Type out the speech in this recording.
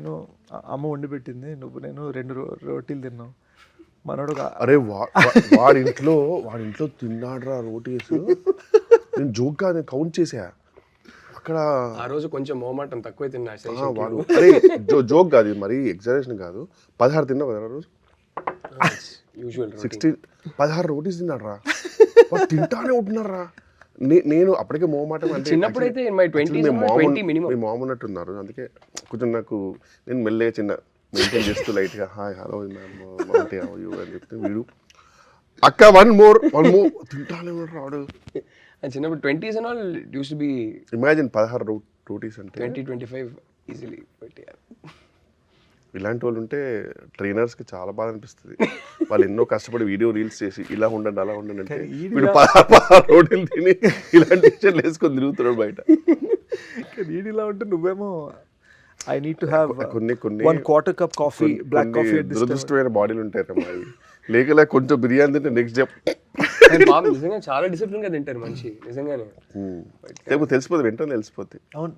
నేను అమ్మ వండి పెట్టింది, నువ్వు నేను 2 రోటీలు తిన్నాం. మనోడు అరే వాడి ఇంట్లో తిన్నాడురా రోటీస్. నేను జోక్గా నేను కౌంట్ చేసా అక్కడ. ఆ రోజు కొంచెం మోమాటం తక్కువ తిన్నా వాడు అరే జోక్ కాదు, మరి ఎగ్జాజరేషన్ కాదు. 16 తిన్నావు కదా రోజు, యూజువల్ 16 రోటీస్ తిన్నాడు రా. వాడు తింటానే ఉంటున్నారా. నేను అప్పటికే మోమాట అంటే చిన్నప్పుడైతే మై 20 మినిమం మీ మామ ఉన్నట్టున్నారు. అందుకే కొంచెం నాకు నేను మెల్లగా చిన్న మెయింటైన్ చేస్తూ లైట్గా హాయ్ హలో మ్యామ్ అని చెప్తే వీడు అక్క వన్ మోర్ తింటానే ఉన్నాడు రాడు. చిన్నప్పుడు 20s and all used to be imagine 16 rotis అంటే 20-25 ఈజీలీ. బట్ ఇలాంటి వాళ్ళు ఉంటే ట్రైనర్స్కి చాలా బాధ అనిపిస్తుంది. వాళ్ళు ఎన్నో కష్టపడి వీడియో రీల్స్ చేసి ఇలా ఉండండి అలా ఉండండి అంటే వీడు 16 రోటీలు తిని ఇలాంటి టీషర్ట్లు వేసుకొని తిరుగుతున్నాడు బయట. నీడు ఇలా ఉంటే నువ్వేమో ఐ నీడ్ టు హ్యావ్ కొన్ని 1/4 cup కాఫీ, బ్లాక్ కాఫీ. దురదృష్టమైన బాడీలు ఉంటాయి కదా మరి. లేకలే కొంచెం బిర్యానీ తింటే నెక్స్ట్ డే నిజంగా చాలా డిసిప్లిన్ గా తింటారు మనిషి నిజంగానే. తెలిసిపోతుంది, వెంటనే తెలిసిపోతుంది. అవును.